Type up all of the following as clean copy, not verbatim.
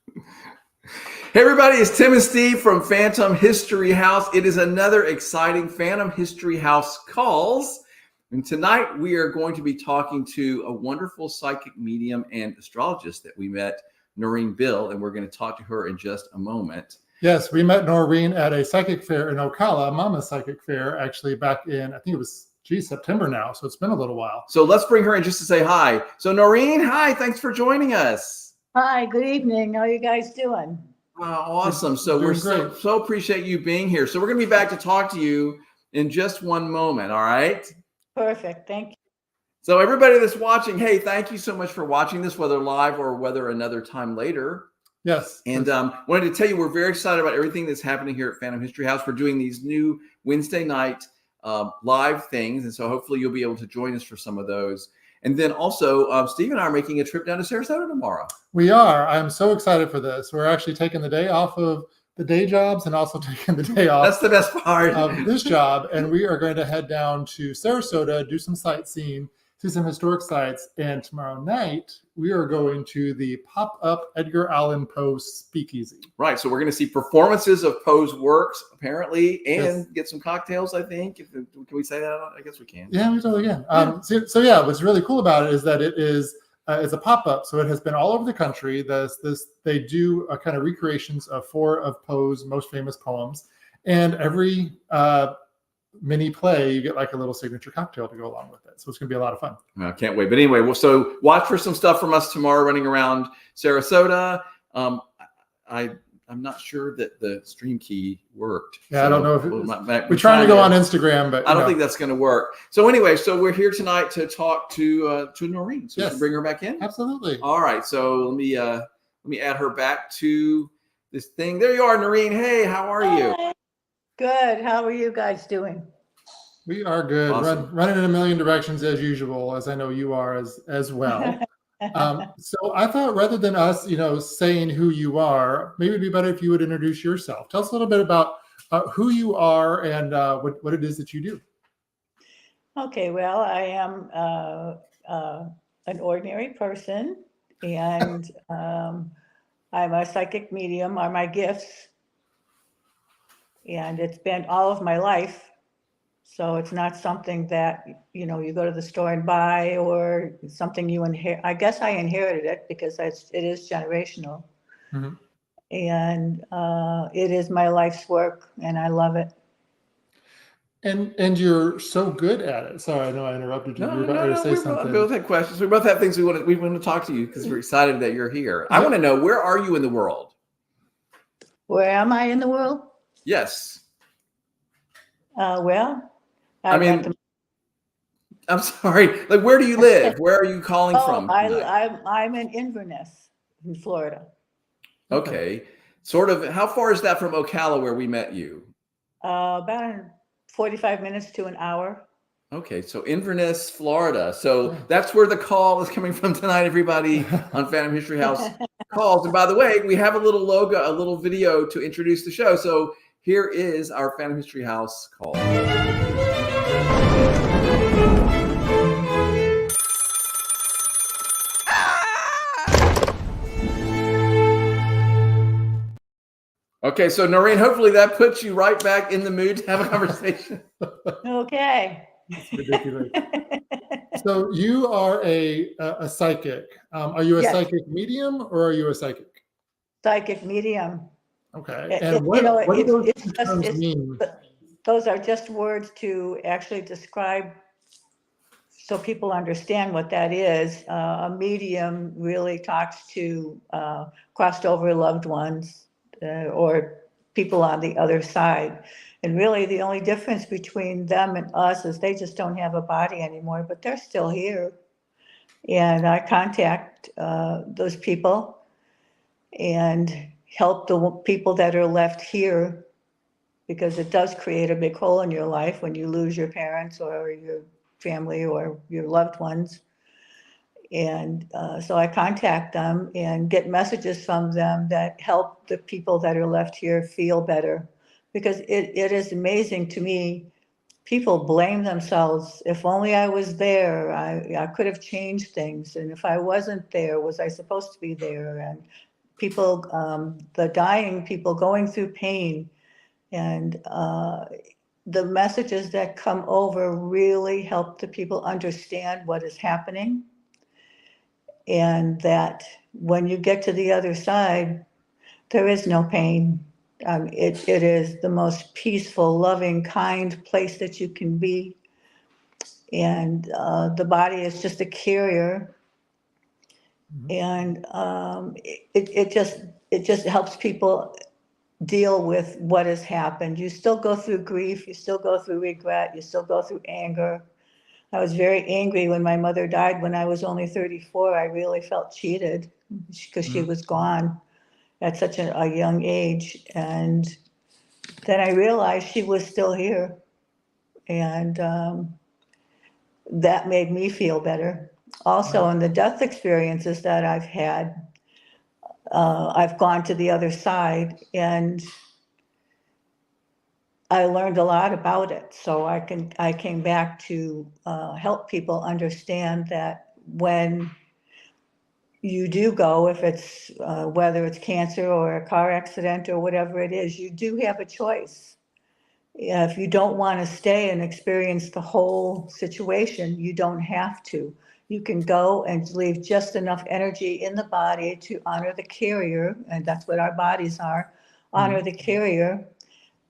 Hey everybody, it's Tim and Steve from Phantom History House. It is another exciting Phantom History House calls. And tonight we are going to be talking to a wonderful psychic medium and astrologist that we met, Noreen Bill, and we're going to talk to her in just a moment. Yes, we met Noreen at a psychic fair in Ocala, Mama's Psychic Fair, actually back in, I think it was, September now. So it's been a little while. So let's bring her in just to say hi. So Noreen, hi, thanks for joining us. Hi, good evening. How are you guys doing? Awesome. So we're so appreciate you being here. So we're going to be back to talk to you in just one moment. All right. Perfect. Thank you. So everybody that's watching, hey, thank you so much for watching this, whether live or whether another time later. Yes. And wanted to tell you, we're very excited about everything that's happening here at Phantom History House. We're doing these new Wednesday night live things. And so hopefully you'll be able to join us for some of those. And then also, Steve and I are making a trip down to Sarasota tomorrow. We are. I'm so excited for this. We're actually taking the day off of the day jobs and also taking the day off. That's the best part of this job. And we are going to head down to Sarasota, do some sightseeing, see some historic sites. And tomorrow night, we are going to the pop-up Edgar Allan Poe speakeasy. Right. So we're going to see performances of Poe's works, apparently, and get some cocktails, I think. Can we say that? I guess we can. Yeah, we totally can. So yeah, what's really cool about it is that it is it's a pop-up. So it has been all over the country. They do a kind of recreations of 4 of Poe's most famous poems. And every mini play, you get like a little signature cocktail to go along with it. So it's going to be a lot of fun. I can't wait. But anyway, well, so watch for some stuff from us tomorrow running around Sarasota. I'm not sure that the stream key worked. Yeah, so I don't know if we're trying to go on Instagram, but I don't think that's going to work. So anyway, so we're here tonight to talk to Noreen. So yes. We can bring her back in. Absolutely. All right. So let me add her back to this thing. There you are, Noreen. Hey, how are you? Good. How are you guys doing? We are good. Awesome. Running in a million directions as usual, as I know you are as well. So I thought rather than us, saying who you are, maybe it'd be better if you would introduce yourself. Tell us a little bit about who you are and what it is that you do. Okay. Well, I am an ordinary person, and I'm a psychic medium, are my gifts. And it's been all of my life. So it's not something that, you go to the store and buy or something you inherit. I guess I inherited it because it is generational. Mm-hmm. And it is my life's work and I love it. And you're so good at it. Sorry, I know I interrupted you. No, we both had questions. We both have things we want to talk to you because we're excited that you're here. I want to know, where are you in the world? Where am I in the world? Yes. Well, I'm sorry. Like, where do you live? Where are you calling from? I'm in Inverness, in Florida. Okay. Sort of. How far is that from Ocala, where we met you? About 45 minutes to an hour. Okay, so Inverness, Florida. So that's where the call is coming from tonight, everybody, on Phantom History House calls. And by the way, we have a little logo, a little video to introduce the show. So here is our Phantom History House call. Okay, so Noreen, hopefully that puts you right back in the mood to have a conversation. Okay. That's ridiculous. So you are a psychic. Are you a psychic medium or are you a psychic? Psychic medium. Okay. And what do those terms mean? Those are just words to actually describe so people understand what that is. A medium really talks to crossed over loved ones or people on the other side. And really the only difference between them and us is they just don't have a body anymore, but they're still here. And I contact those people and help the people that are left here, because it does create a big hole in your life when you lose your parents or your family or your loved ones. And so I contact them and get messages from them that help the people that are left here feel better. Because it is amazing to me, people blame themselves. If only I was there, I could have changed things. And if I wasn't there, was I supposed to be there? And people, the dying people going through pain, and the messages that come over really help the people understand what is happening, and that when you get to the other side, there is no pain. It is the most peaceful, loving, kind place that you can be. And the body is just a carrier. And it just helps people deal with what has happened. You still go through grief, you still go through regret, you still go through anger. I was very angry when my mother died when I was only 34. I really felt cheated because she was gone at such a young age. And then I realized she was still here. And that made me feel better. Also, in the death experiences that I've had, I've gone to the other side, and I learned a lot about it. So I came back to help people understand that when you do go, if it's whether it's cancer or a car accident or whatever it is, you do have a choice. If you don't want to stay and experience the whole situation, you don't have to. You can go and leave just enough energy in the body to honor the carrier, and that's what our bodies are, honor the carrier,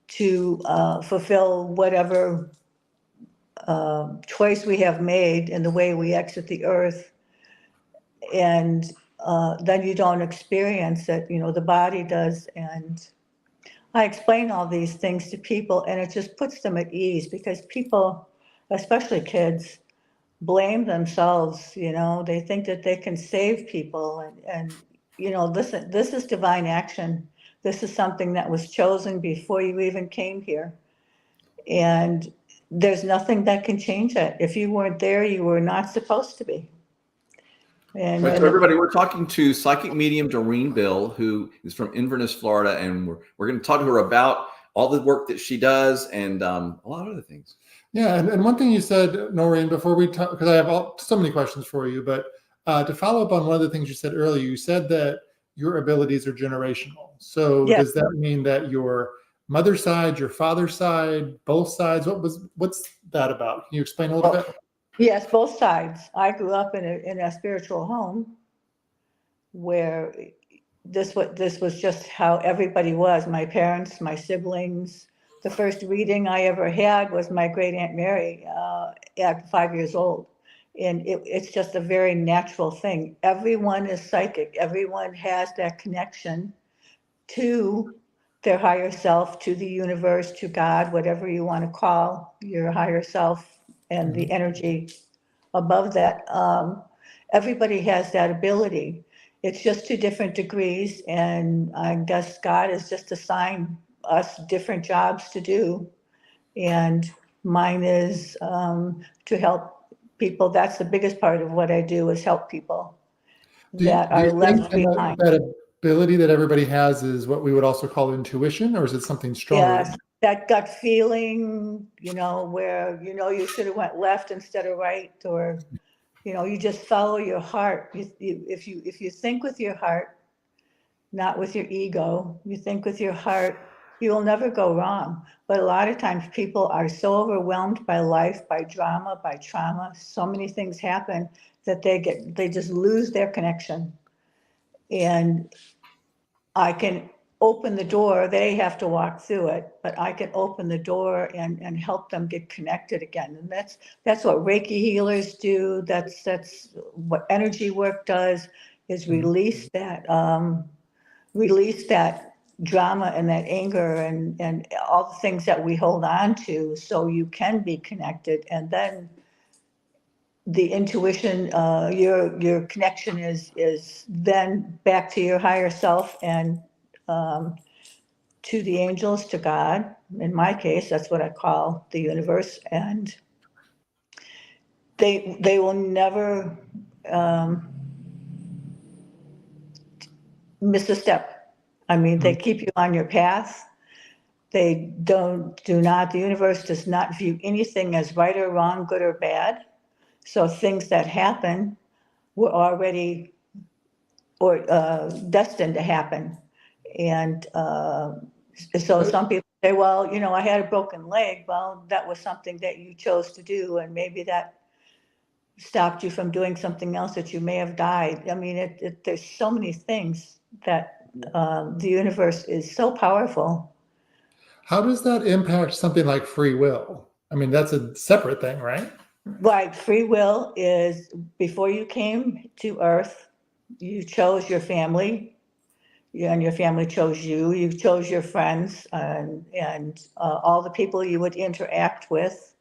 to fulfill whatever choice we have made in the way we exit the earth. And then you don't experience it, the body does. And I explain all these things to people, and it just puts them at ease, because people, especially kids, blame themselves. They think that they can save people. And listen, this is divine action. This is something that was chosen before you even came here. And there's nothing that can change it. If you weren't there, you were not supposed to be. And So everybody, we're talking to psychic medium Noreen Bill, who is from Inverness, Florida, and we're going to talk to her about all the work that she does and a lot of other things. Yeah, and one thing you said, Noreen, before we talk, because I have so many questions for you, but to follow up on one of the things you said earlier, you said that your abilities are generational. So yes. Does that mean that your mother's side, your father's side, both sides? What's that about? Can you explain a little bit? Yes, both sides. I grew up in a spiritual home where this was just how everybody was. My parents, my siblings. The first reading I ever had was my great Aunt Mary at 5 years old. And it's just a very natural thing. Everyone is psychic. Everyone has that connection to their higher self, to the universe, to God, whatever you want to call your higher self, and the energy above that. Everybody has that ability. It's just to different degrees, and I guess God has just assigned us different jobs to do. And mine is to help people. That's the biggest part of what I do, is help people that Do are you left think behind. that ability that everybody has is what we would also call intuition, or is it something stronger? Yes, that gut feeling, where you should have went left instead of right, or you just follow your heart. If you think with your heart, not with your ego, you think with your heart, you will never go wrong. But a lot of times people are so overwhelmed by life, by drama, by trauma. So many things happen that they just lose their connection. And I can open the door. They have to walk through it, but I can open the door and help them get connected again. And that's what Reiki healers do. That's what energy work does, is release that drama and that anger and all the things that we hold on to, so you can be connected. And then the intuition, your connection is then back to your higher self, and to the angels, to God. In my case, that's what I call the universe. And they will never miss a step. I mean, they keep you on your path. They do not, the universe does not view anything as right or wrong, good or bad. So things that happen were already or destined to happen. And so some people say, well, you know, I had a broken leg. Well, that was something that you chose to do, and maybe that stopped you from doing something else that you may have died. I mean, there's so many things that the universe is so powerful. How does that impact something like free will? I mean, that's a separate thing, right? Right, free will is before you came to Earth, you chose your family, and your family chose you. You chose your friends, and all the people you would interact with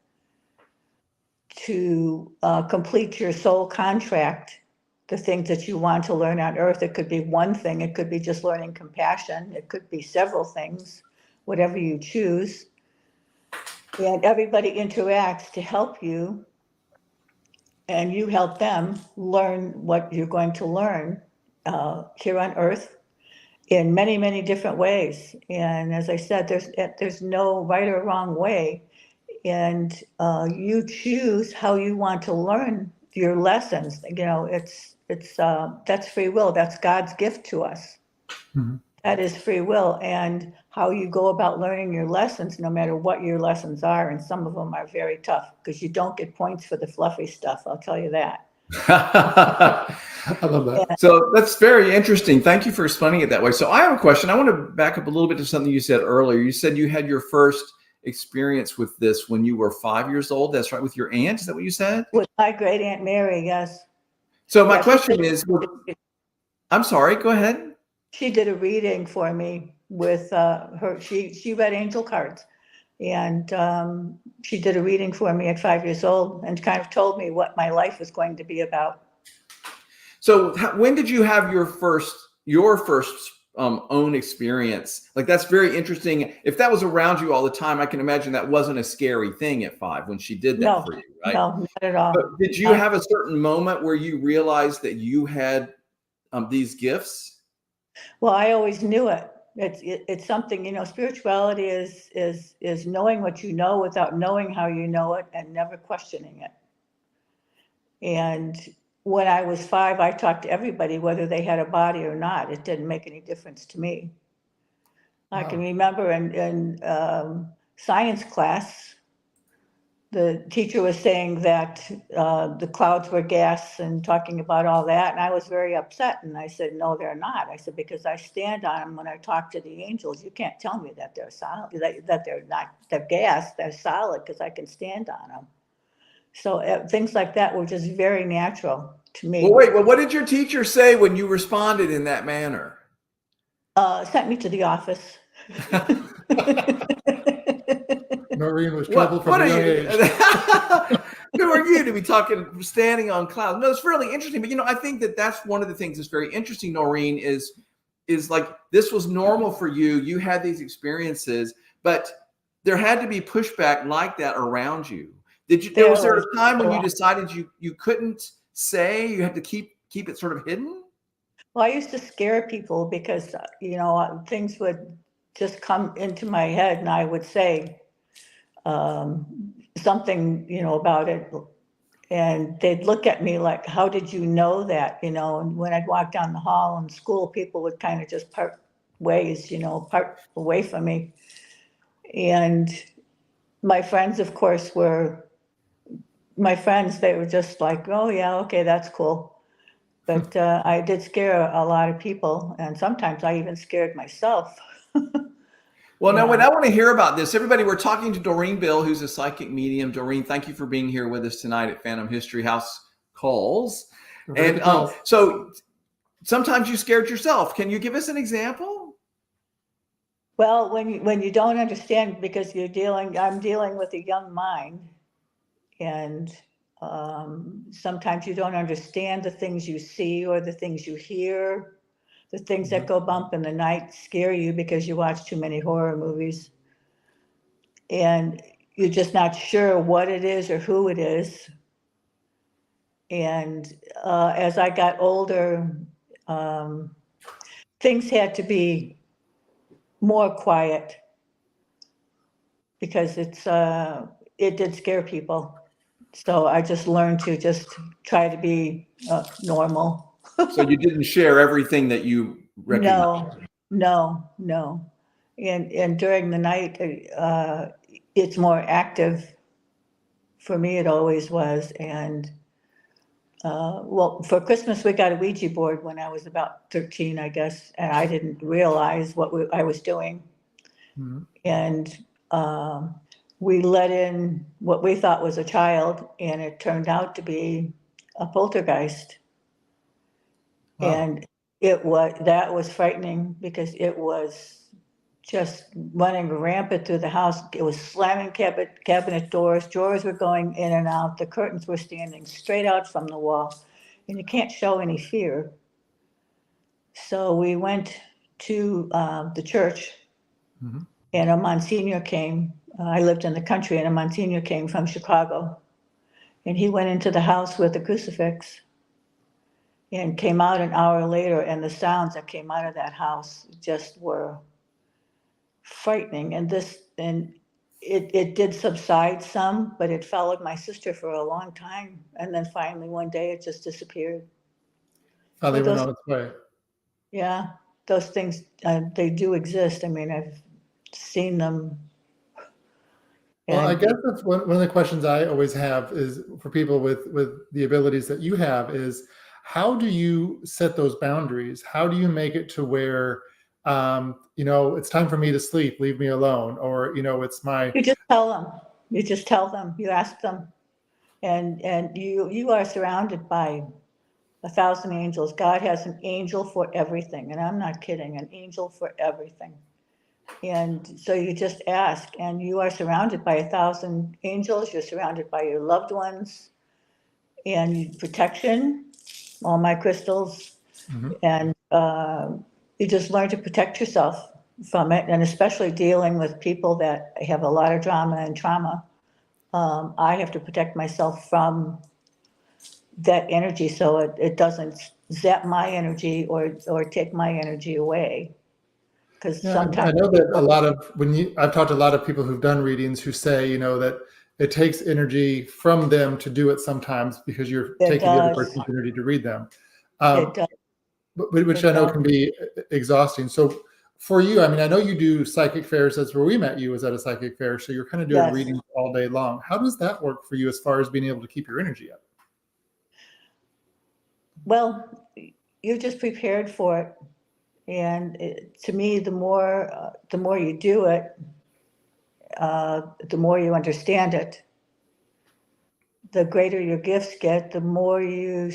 to complete your soul contract. The things that you want to learn on Earth, it could be one thing, it could be just learning compassion, it could be several things, whatever you choose. And everybody interacts to help you, and you help them learn what you're going to learn here on Earth in many, many different ways. And as I said, there's no right or wrong way, and you choose how you want to learn your lessons. You know, that's free will. That's God's gift to us. Mhm. That is free will, and how you go about learning your lessons, no matter what your lessons are, and some of them are very tough because you don't get points for the fluffy stuff. I'll tell you that. I love that. And, So that's very interesting. Thank you for explaining it that way. So I have a question. I want to back up a little bit to something you said earlier. You said you had your first experience with this when you were 5 years old. That's right, with your aunt. Is that what you said? with my great Aunt Mary, yes. So my Yeah, question is, I'm sorry, go ahead. she did a reading for me with her. She read angel cards, and she did a reading for me at 5 years old, and kind of told me what my life was going to be about. So when did you have your first own experience? Like, that's very interesting. If that was around you all the time, I can imagine that wasn't a scary thing at 5 when she did that No, for you, right? no, not at all. But did you have a certain moment where you realized that you had these gifts? Well, I always knew it. It's something, you know. Spirituality is knowing what you know without knowing how you know it, and never questioning it. And when I was 5, I talked to everybody, whether they had a body or not. It didn't make any difference to me. I can Wow. remember in science class, the teacher was saying that the clouds were gas and talking about all that. And I was very upset. And I said, no, they're not. I said, because I stand on them when I talk to the angels. You can't tell me that they're solid, that they're not, they're gas, they're solid, because I can stand on them. So things like that were just very natural to me. Well, wait. Well, what did your teacher say when you responded in that manner? Sent me to the office. Noreen was troubled from What a are young you? age. Who are you to be talking, standing on clouds? No, it's really interesting. But I think that that's one of the things that's very interesting, Noreen, is like, this was normal for you. You had these experiences, but there had to be pushback like that around you. Was there a time when you decided you couldn't say, you had to keep it sort of hidden? Well, I used to scare people because, things would just come into my head, and I would say something, about it. And they'd look at me like, how did you know that? And when I'd walk down the hall in school, people would kind of just part ways, part away from me. And my friends, of course, were my friends. They were just like, oh, yeah, okay, that's cool. But I did scare a lot of people, and sometimes I even scared myself. Well, now, Yeah. I want to hear about this. Everybody, we're talking to Noreen Bill, who's a psychic medium. Noreen, thank you for being here with us tonight at Phantom History House Calls. And so sometimes you scared yourself. Can you give us an example? Well, when you don't understand, because I'm dealing with a young mind, and sometimes you don't understand the things you see or the things you hear. The things that go bump in the night scare you because you watch too many horror movies. And you're just not sure what it is or who it is. And as I got older, things had to be more quiet, because it did scare people. So I just learned to just try to be normal. So you didn't share everything that you recognized. No. And during the night, it's more active. For me, it always was. And well, for Christmas, we got a Ouija board when I was about 13, I guess, and I didn't realize what I was doing. Mhm. And we let in what we thought was a child, and it turned out to be a poltergeist. Wow. And that was frightening because it was just running rampant through the house. It was slamming cabinet doors. Drawers were going in and out. The curtains were standing straight out from the wall, and you can't show any fear. So we went to the church, Mhm. and a Monsignor came. I lived in the country, and a Monsignor came from Chicago, and he went into the house with a crucifix and came out an hour later, and the sounds that came out of that house just were frightening. And it did subside some, but it followed my sister for a long time, and then finally one day it just disappeared. Finally But went those, on its way. yeah, those things, they do exist. I mean, I've seen them. Well, I And guess that's one of the questions I always have is for people with the abilities that you have is how do you set those boundaries? How do you make it to where, it's time for me to sleep, leave me alone, or it's my you just tell them. You just tell them. You ask them, and you are surrounded by 1,000 angels. God has an angel for everything, and I'm not kidding. An angel for everything. And so you just ask, and you are surrounded by 1,000 angels. You're surrounded by your loved ones and protection, all my crystals. Mhm. And you just learn to protect yourself from it. And especially dealing with people that have a lot of drama and trauma. I have to protect myself from that energy so it doesn't zap my energy or take my energy away. Because Yeah, I sometimes know that a people, lot of I've talked to a lot of people who've done readings who say, that it takes energy from them to do it sometimes because you're it taking the other does, person's energy to read them. it Um, does, which it I know does. can be exhausting. So for you, I mean, I know you do psychic fairs. That's where we met you, was at a psychic fair. So you're kind of doing Yes. readings all day long. How does that work for you as far as being able to keep your energy up? Well, you're just prepared for it. And to me, the more you do it, the more you understand it. The greater your gifts get, the more you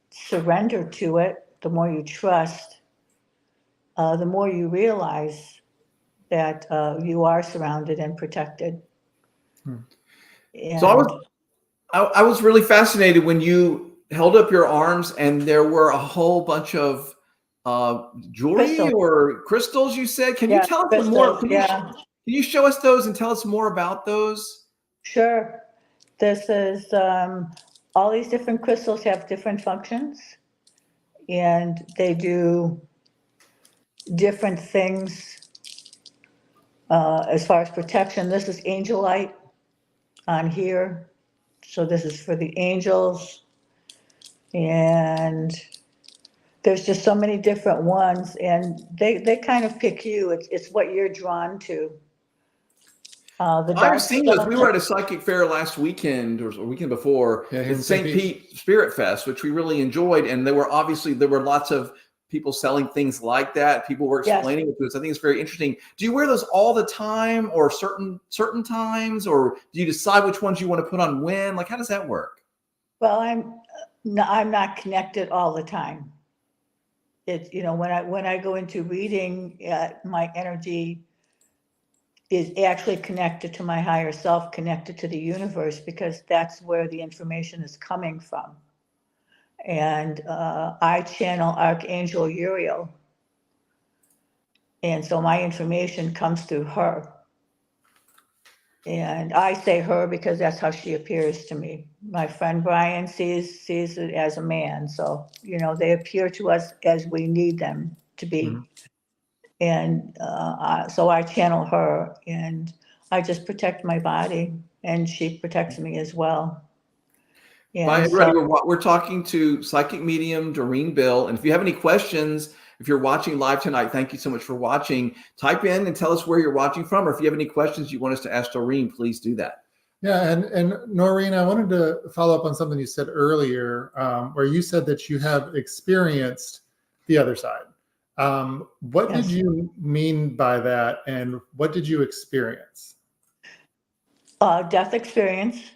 surrender to it, the more you trust, the more you realize that you are surrounded and protected. Hmm. So I was And I was really fascinated when you held up your arms and there were a whole bunch of jewelry crystal, or crystals. You said, can you yeah, tell us some more? crystals, yeah, Can you show us those and tell us more about those? sure. This is all these different crystals have different functions, and they do different things as far as protection. This is angel light on here. So this is for the angels. And there's just so many different ones, and they kind of pick you. It's what you're drawn to. The I've dark seen those. stuff. We were at a psychic fair last weekend or a weekend before Yeah, here in at St. St. Pete. Pete Spirit Fest, which we really enjoyed. And there were lots of people selling things like that. People were Yes. explaining it to us. I think it's very interesting. Do you wear those all the time or certain times, or do you decide which ones you want to put on when? Like, how does that work? Well, I'm not connected all the time. It's, when I go into reading, my energy is actually connected to my higher self, connected to the universe, because that's where the information is coming from. And I channel Archangel Uriel, and so my information comes through her. And I say her because that's how she appears to me. My friend Brian sees it as a man, so they appear to us as we need them to Mhm. be. And so I channel her, and I just protect my body, and she protects me as well. Bye, And everybody. so, We're talking to psychic medium Noreen Bill. And if you have any questions, if you're watching live tonight, thank you so much for watching. Type in and tell us where you're watching from, or if you have any questions you want us to ask Noreen, please do that. Yeah, and Noreen, I wanted to follow up on something you said earlier, where you said that you have experienced the other side. What did yes. you mean by that, and what did you experience? Death experience.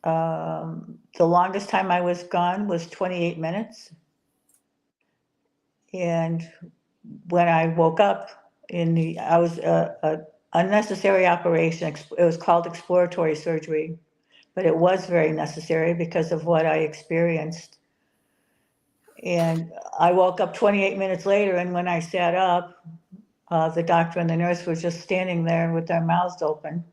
The longest time I was gone was 28 minutes. And when I woke up I was a unnecessary operation. It was called exploratory surgery, but it was very necessary because of what I experienced. And I woke up 28 minutes later, and when I sat up, the doctor and the nurse were just standing there with their mouths open.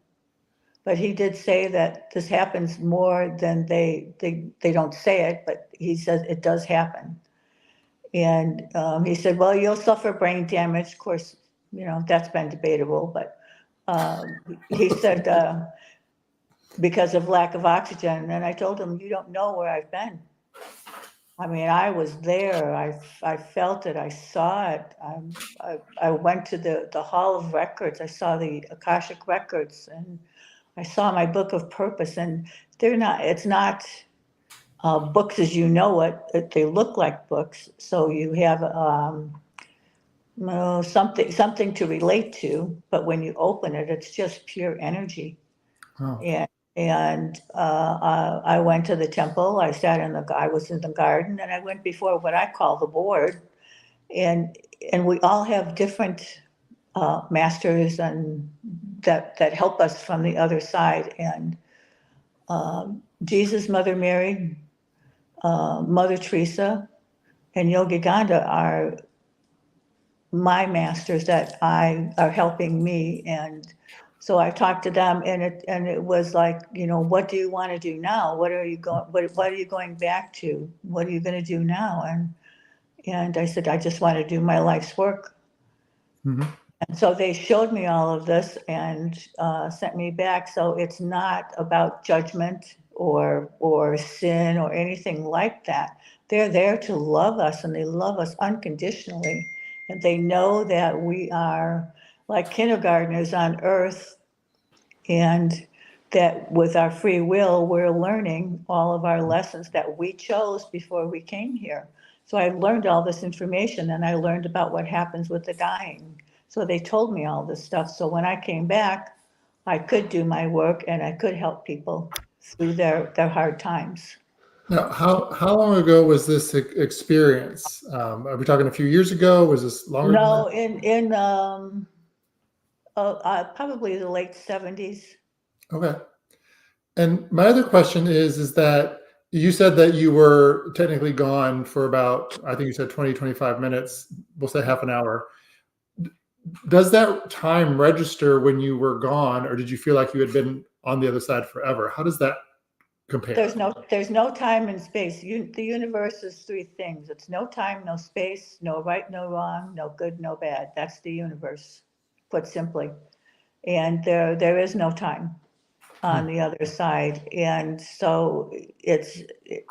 But he did say that this happens more than they don't say it, but he says it does happen. And he said, well, you'll suffer brain damage. Of course, that's been debatable, but he said, because of lack of oxygen. And I told him, you don't know where I've been. I mean, I was there. I felt it. I saw it. I went to the Hall of Records. I saw the Akashic Records, and I saw my book of purpose. And it's not books as you know it. They look like books. So you have something to relate to. But when you open it, it's just pure energy. Oh. And I went to the temple. I was in the garden, and I went before what I call the board. And we all have different masters and that help us from the other side. And Jesus, Mother Mary, Mother Teresa, and Yogi Gandha are my masters that are helping me. And so I talked to them, and it was like, what do you want to do now? What are you going back to? What are you going to do now? And I said, I just want to do my life's work. Mm-hmm. And so they showed me all of this and sent me back. So it's not about judgment or sin or anything like that. They're there to love us, and they love us unconditionally. And they know that we are like kindergartners on earth, and that with our free will, we're learning all of our lessons that we chose before we came here. So I learned all this information, and I learned about what happens with the dying. So they told me all this stuff. So when I came back, I could do my work, and I could help people through their hard times. Now, how long ago was this experience? Are we talking a few years ago? Was this longer than No, that? in probably the late 70s. Okay. And my other question is that you said that you were technically gone for about, I think you said 20, 25 minutes, we'll say half an hour. Does that time register when you were gone, or did you feel like you had been on the other side forever? How does that compare? There's no time and space. The universe is three things. It's no time, no space, no right, no wrong, no good, no bad. That's the universe, put simply. And there is no time on the other side. And so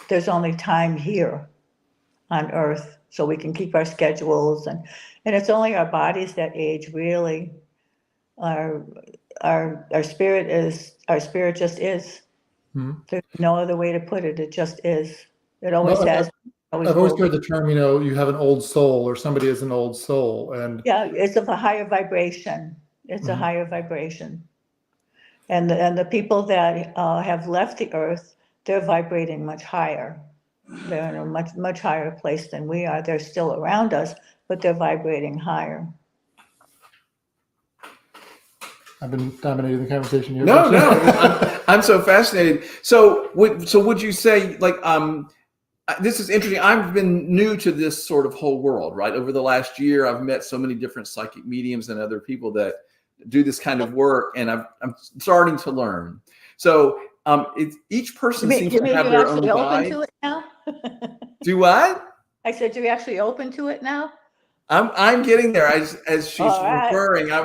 there's only time here on Earth, so we can keep our schedules, and it's only our bodies that age, really. Our spirit just is. Hmm. There's no other way to put it. It just is. It always Well, has. Always I've always will heard be. the term, you have an old soul, or somebody is an old soul. And Yeah, it's of a higher vibration. It's a Mhm. higher vibration. And the people that have left the Earth, they're vibrating much higher. They're in a much higher place than we are. They're still around us, but they're vibrating higher. I've been dominating the conversation here. No, I'm so fascinated. So would you say, like, this is interesting. I've been new to this sort of whole world, right? Over the last year, I've met so many different psychic mediums and other people that do this kind of work, and I'm starting to learn. So each person seems to have their own You're actually open vibe. to it now? Do what? I said, you're actually open to it now? I'm getting there. As she's All right. referring, I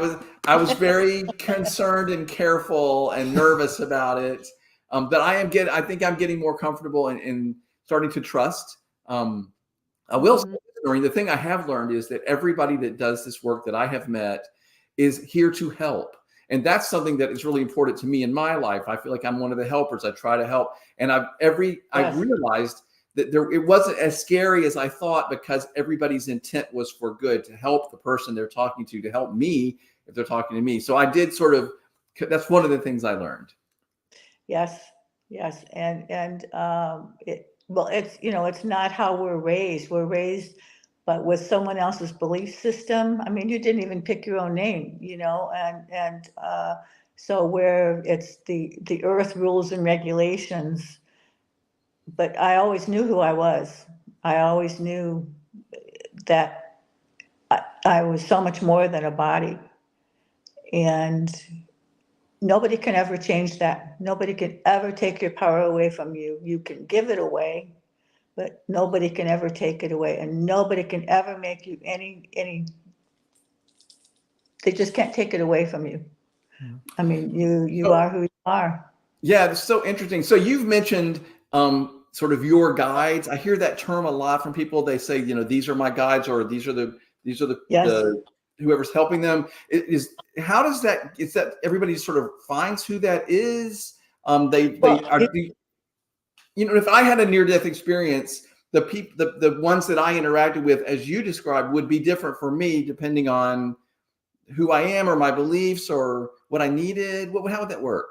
was very concerned and careful and nervous about it. that I think I'm getting more comfortable in starting to trust. I will say, Noreen, the thing I have learned is that everybody that does this work that I have met is here to help. And that's something that is really important to me in my life. I feel like I'm one of the helpers. I try to help. And I realized that it wasn't as scary as I thought, because everybody's intent was for good, to help the person they're talking to help me if they're talking to me. So I did that's one of the things I learned. Yes. And it's not how we're raised. We're raised, but with someone else's belief system. I mean, you didn't even pick your own name, so where it's the earth rules and regulations. But I always knew who I was. I always knew that I was so much more than a body, and nobody can ever change that. Nobody can ever take your power away from you. You can give it away, but nobody can ever take it away, and nobody can ever make you any. They just can't take it away from you. I mean, you are who you are. Yeah, it's so interesting. So you've mentioned sort of your guides. I hear that term a lot from people. They say, these are my guides, or these are the Yes. whoever's helping them. How does that? Is that everybody sort of finds who that is? If I had a near-death experience, the ones that I interacted with, as you described, would be different for me depending on who I am or my beliefs or what I needed. How would that work?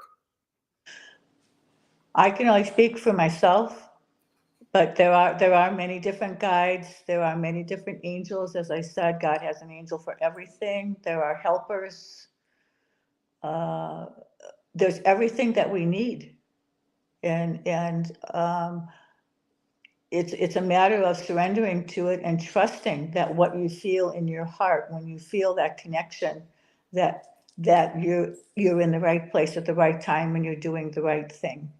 I can only speak for myself, but there are many different guides. There are many different angels. As I said, God has an angel for everything. There are helpers. There's everything that we need, and it's a matter of surrendering to it and trusting that what you feel in your heart, when you feel that connection, that you're in the right place at the right time and you're doing the right thing.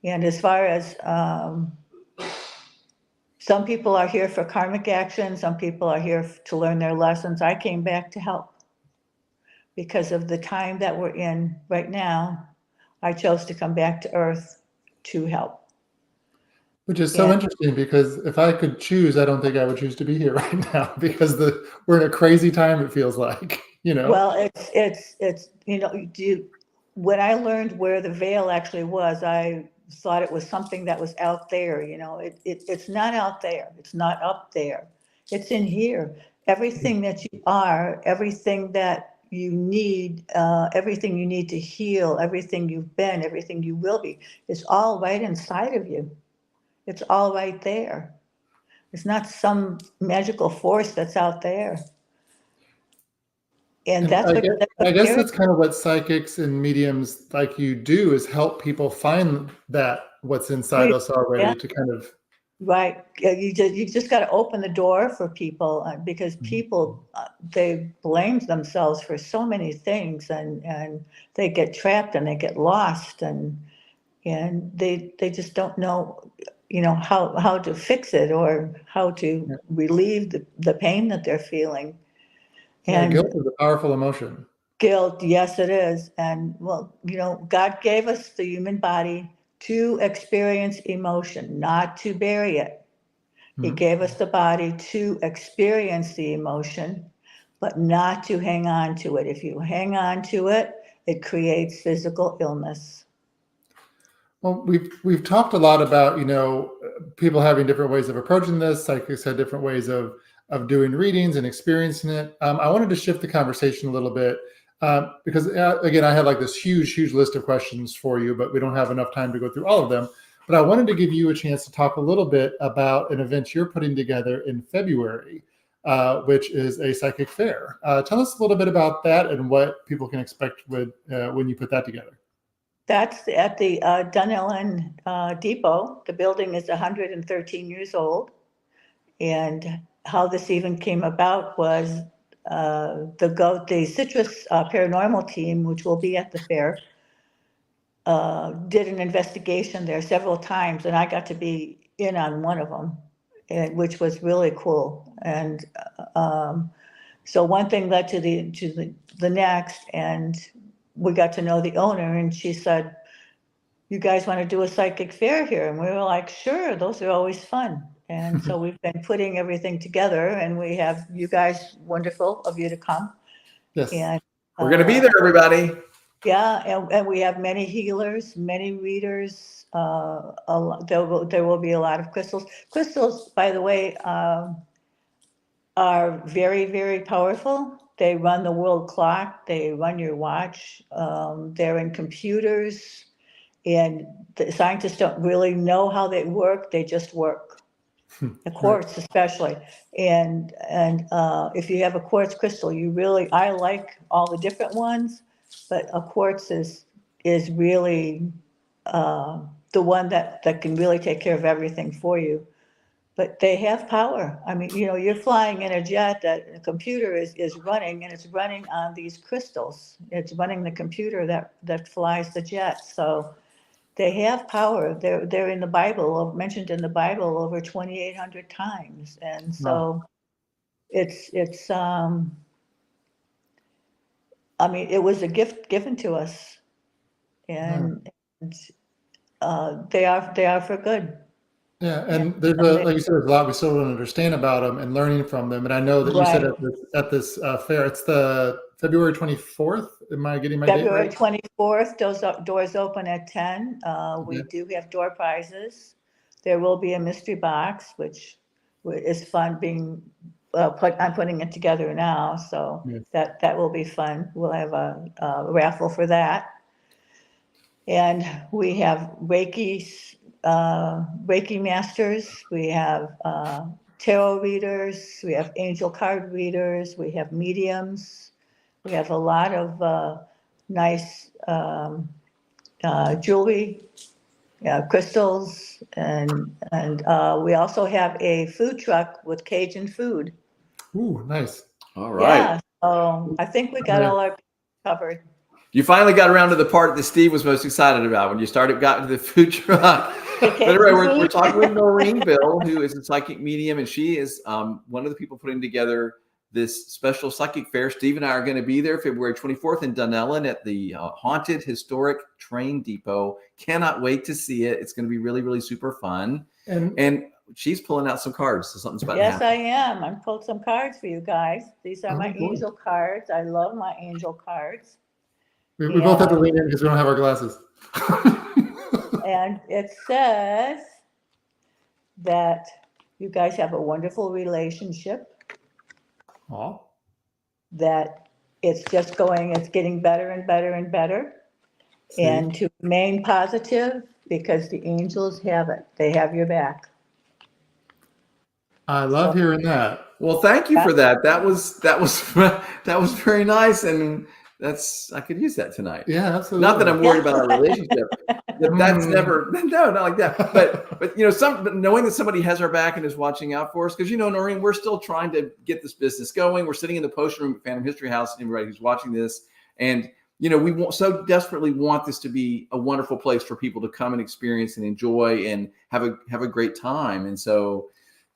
And as far as some people are here for karmic action, some people are here to learn their lessons. I came back to help because of the time that we're in right now. I chose to come back to Earth to help. Which is so interesting, because if I could choose, I don't think I would choose to be here right now, because we're in a crazy time, it feels like, Well, it's when I learned where the veil actually was, I thought it was something that was out there. It's not out there. It's not up there. It's in here. Everything that you are, everything that you need, everything you need to heal, everything you've been, everything you will be, is all right inside of you. It's all right there. It's not some magical force that's out there. And that's I guess that's kind of what psychics and mediums like you do, is help people find that what's inside us already, to kind of. Right. You just got to open the door for people, because people, they blame themselves for so many things, and they get trapped and they get lost, and they just don't know, how to fix it or how to relieve the pain that they're feeling. And guilt is a powerful emotion. Guilt, yes, it is. And well, God gave us the human body to experience emotion, not to bury it. He gave us the body to experience the emotion, but not to hang on to it. If you hang on to it, it creates physical illness. Well, we've talked a lot about, people having different ways of approaching this. Psychics had different ways of doing readings and experiencing it. I wanted to shift the conversation a little bit, because again, I had like this huge list of questions for you, but we don't have enough time to go through all of them. But I wanted to give you a chance to talk a little bit about an event you're putting together in February, which is a psychic fair. Tell us a little bit about that and what people can expect when you put that together. That's at the Dunellen Depot. The building is 113 years old. And how this even came about was the Citrus Paranormal team, which will be at the fair, did an investigation there several times, and I got to be in on one of them, which was really cool. And so one thing led to the next, and we got to know the owner, and she said, you guys want to do a psychic fair here? And we were like, sure, those are always fun. And so we've been putting everything together, and we have you guys, wonderful of you to come. Yes. And We're going to be there, everybody. yeah, and we have many healers, many readers. There will be a lot of crystals. Crystals, by the way, are very, very powerful. They run the world clock. They run your watch. They're in computers, and the scientists don't really know how they work. They just work. The quartz, especially, and if you have a quartz crystal, I like all the different ones, but a quartz is really the one that can really take care of everything for you. But they have power. I mean, you're flying in a jet that a computer is running, and it's running on these crystals. It's running the computer that flies the jet. So they have power. They're in the Bible, mentioned in the Bible over 2,800 times. And so it's I mean, it was a gift given to us, and they are for good. Yeah, and there's like you said, there's a lot we still don't understand about them and learning from them. And I know that you said at this fair, it's the February 24th. Am I getting my date February right? 24th, doors open at 10. We do have door prizes. There will be a mystery box, which is fun being I'm putting it together now, so that will be fun. We'll have a raffle for that. And we have Reiki masters, we have tarot readers, we have angel card readers, we have mediums, we have a lot of nice jewelry, crystals, and we also have a food truck with Cajun food. Ooh, nice. All right. Yeah, so I think we got all our covered. You finally got around to the part that Steve was most excited about when you got into the food truck. But anyway, we're talking with Noreen Bill, who is a psychic medium, and she is one of the people putting together this special psychic fair. Steve and I are going to be there February 24th in Dunellen at the Haunted Historic Train Depot. Cannot wait to see it. It's going to be really, really super fun. And she's pulling out some cards, so something's about to happen. Yes, I am. I'm pulling some cards for you guys. These are my angel cards. I love my angel cards. We both have to lean in because we don't have our glasses. And it says that you guys have a wonderful relationship. Aww. That it's getting better and better and better. See? And to remain positive, because the angels have it. They have your back. I love hearing that. Well, thank you for that. That was very nice, and I could use that tonight. Yeah, absolutely. Not that I'm worried about our relationship. That's never not like that. But knowing that somebody has our back and is watching out for us, because Noreen, we're still trying to get this business going. We're sitting in the post room at Phantom History House, and everybody who's watching this, and we so desperately want this to be a wonderful place for people to come and experience and enjoy and have a great time. And so.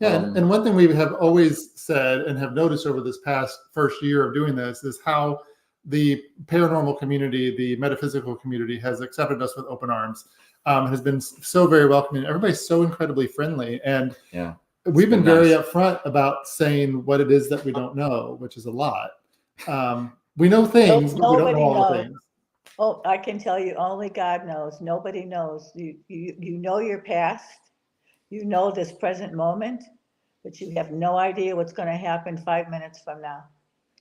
Yeah, and one thing we have always said and have noticed over this past first year of doing this is how the paranormal community, the metaphysical community has accepted us with open arms, has been so very welcoming. Everybody's so incredibly friendly. And we've been very upfront about saying what it is that we don't know, which is a lot. We know things, but we don't know all the things. Oh, I can tell you, only God knows. Nobody knows. You know your past. You know this present moment, but you have no idea what's going to happen 5 minutes from now.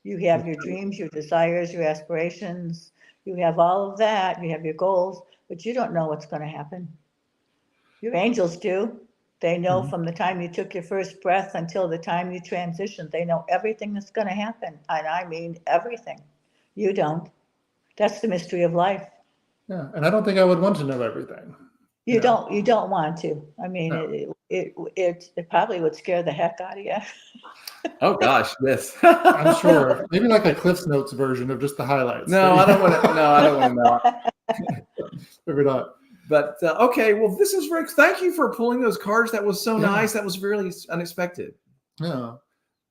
You have your dreams, your desires, your aspirations. You have all of that. You have your goals, but you don't know what's going to happen. Your angels do. They know from the time you took your first breath until the time you transition. They know everything that's going to happen. And I mean everything. You don't. That's the mystery of life. Yeah, and I don't think I would want to know everything. You don't want to. I mean, it probably would scare the heck out of you. Oh gosh, yes. I'm sure. Maybe like a Cliff's Notes version of just the highlights. No, I don't want to. No, I don't want to know. Maybe not. But okay, well, this is Rick. Thank you for pulling those cards. That was so nice. That was really unexpected. Yeah.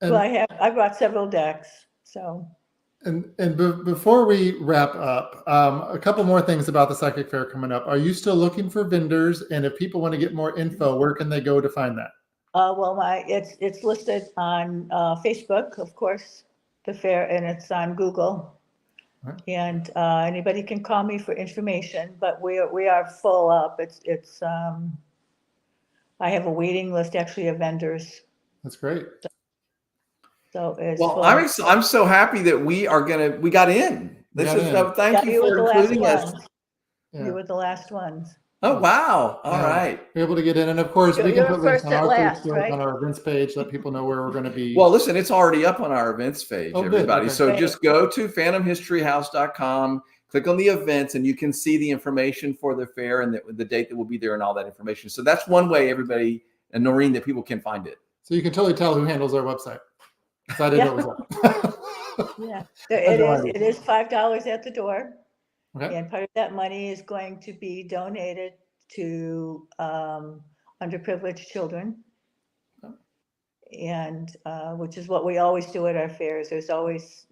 Well, I brought several decks. So. Before we wrap up, a couple more things about the psychic fair coming up. Are you still looking for vendors? And if people want to get more info, where can they go to find that? Well, it's listed on Facebook, of course, the fair, and it's on Google. Right. And anybody can call me for information, but we are full up. I have a waiting list actually of vendors. That's great. So it's Well, full. I'm so happy that we got in. This is thank Yeah, you were for the last including us. ones. Yeah. You were the last ones. Oh wow! All right. We're able to get in, and of course, we can You're put links first on at our last, Facebook, right? on our events page, let people know where we're going to be. Well, listen, it's already up on our events page, Oh, good. everybody. Okay. So Great. just go to phantomhistoryhouse.com, click on the events, and you can see the information for the fair and the date that will be there and all that information. So that's one way, everybody, and Noreen, that people can find it. So you can totally tell who handles our website. Because I didn't know it was up. Yeah, it is $5 at the door. Okay. And part of that money is going to be donated to underprivileged children. And which is what we always do at our fairs. There's always,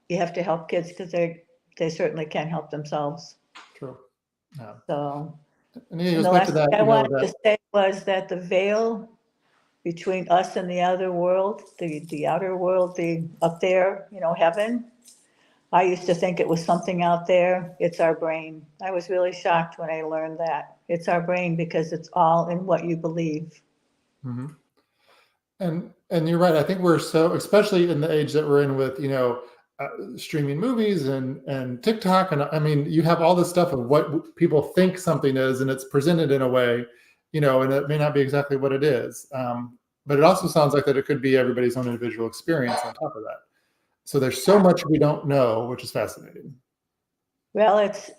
you have to help kids because they certainly can't help themselves. True. Yeah. So And it goes the back last to that. thing I wanted to say was that the veil between us and the other world, the outer world, the up there, heaven, I used to think it was something out there. It's our brain. I was really shocked when I learned that. It's our brain because it's all in what you believe. Mm-hmm. And you're right. I think we're so, especially in the age that we're in with, streaming movies and TikTok. And I mean, you have all this stuff of what people think something is, and it's presented in a way, and it may not be exactly what it is. But it also sounds like that it could be everybody's own individual experience on top of that. So there's so much we don't know, which is fascinating. Well, it's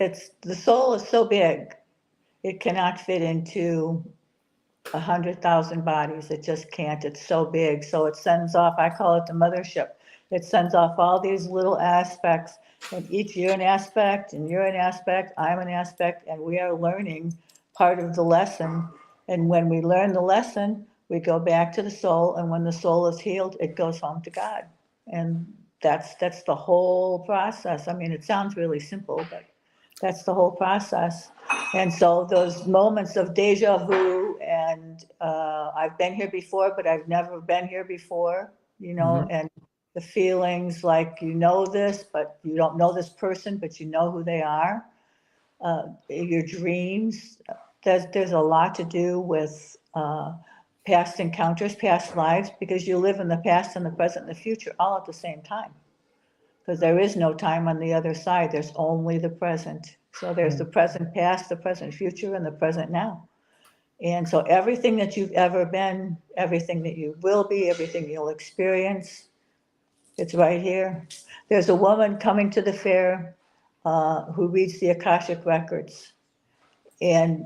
the soul is so big, it cannot fit into 100,000 bodies. It just can't. It's so big. So it sends off, I call it the mothership. It sends off all these little aspects, and each you're an aspect, and you're an aspect, I'm an aspect, and we are learning part of the lesson. And when we learn the lesson, we go back to the soul, and when the soul is healed, it goes home to God. And that's the whole process. I mean, it sounds really simple, but that's the whole process. And so those moments of deja vu and I've been here before, but I've never been here before, and the feelings like this, but you don't know this person, but you know who they are. Your dreams, there's a lot to do with past encounters, past lives, because you live in the past and the present and the future all at the same time. Because there is no time on the other side. There's only the present. So there's the present past, the present future, and the present now. And so everything that you've ever been, everything that you will be, everything you'll experience, it's right here. There's a woman coming to the fair who reads the Akashic records. And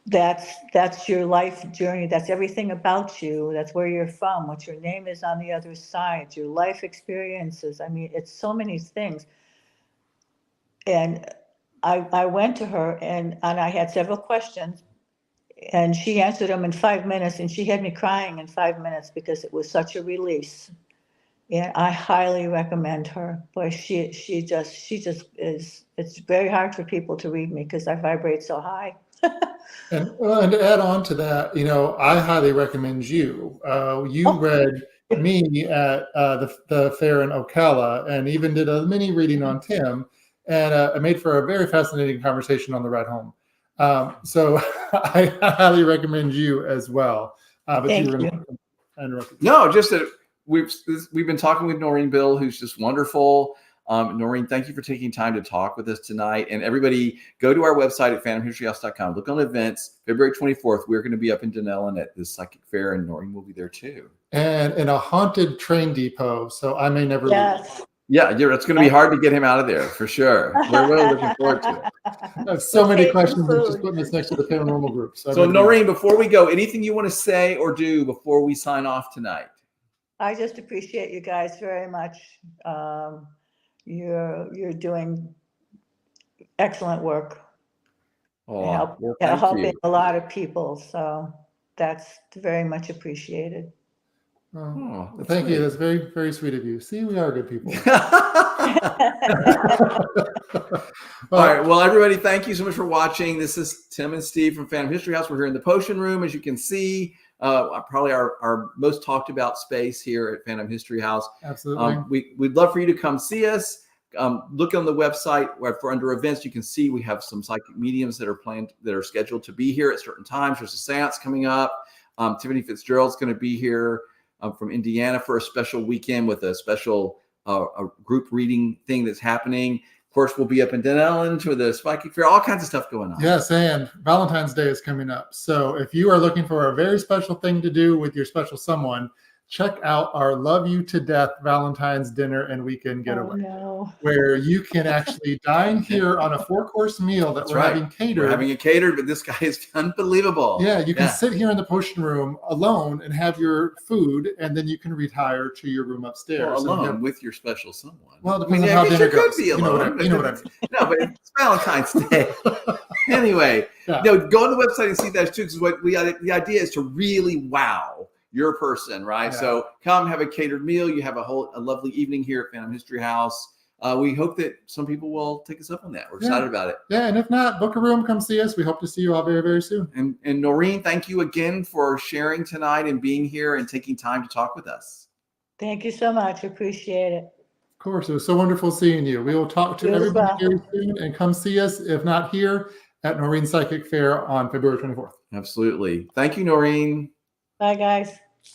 that's your life journey. That's everything about you. That's where you're from, what your name is on the other side, your life experiences. I mean, it's so many things. And I went to her and I had several questions, and she answered them in 5 minutes, and she had me crying in 5 minutes because it was such a release. And I highly recommend her. Boy, she just is. It's very hard for people to read me because I vibrate so high. And to add on to that, I highly recommend you. You read me at the fair in Ocala, and even did a mini reading on Tim, and it made for a very fascinating conversation on the ride home. So I highly recommend you as well. But Thank you. No, just that we've been talking with Noreen Bill, who's just wonderful. Noreen, thank you for taking time to talk with us tonight. And everybody, go to our website at phantomhistoryhouse.com. Look on events. February 24th, we're going to be up in Denellen at the Psychic Fair, and Noreen will be there too. And in a haunted train depot, so I may never leave. Yeah, it's going to be hard to get him out of there for sure. We're really looking forward to it. I have so many questions. I'm just putting this next to the paranormal group. So Noreen, before we go, anything you want to say or do before we sign off tonight? I just appreciate you guys very much. You're doing excellent work. Helping a lot of people. So that's very much appreciated. Oh, that's thank you. great. That's very, very sweet of you. See, we are good people. All right. Well, everybody, thank you so much for watching. This is Tim and Steve from Phantom History House. We're here in the Potion Room, as you can see. Probably our most talked about space here at Phantom History House. Absolutely. We'd love for you to come see us. Look on the website where for under events, you can see we have some psychic mediums that are scheduled to be here at certain times. There's a seance coming up. Tiffany Fitzgerald's going to be here from Indiana for a special weekend with a special a group reading thing that's happening. Of course, we'll be up in Denellen to the Psychic Fair, all kinds of stuff going on. Yes, and Valentine's Day is coming up. So if you are looking for a very special thing to do with your special someone, check out our Love You to Death Valentine's Dinner and Weekend Getaway, where you can actually dine here on a 4-course meal that we're having catered. We're having it catered, but this guy is unbelievable. Yeah, you can sit here in the Potion Room alone and have your food, and then you can retire to your room upstairs. Well, alone with your special someone. Well, depends on how dinner goes. Be alone, you know what I mean. No, but it's Valentine's Day. Anyway, go on the website and see that too, because the idea is to really wow your person, right? Yeah. So come have a catered meal. You have a lovely evening here at Phantom History House. We hope that some people will take us up on that. We're excited about it. Yeah, and if not, book a room, come see us. We hope to see you all very, very soon. And Noreen, thank you again for sharing tonight and being here and taking time to talk with us. Thank you so much. Appreciate it. Of course, it was so wonderful seeing you. We will talk to everybody very soon, and come see us, if not here, at Noreen Psychic Fair on February 24th. Absolutely. Thank you, Noreen. Bye, guys.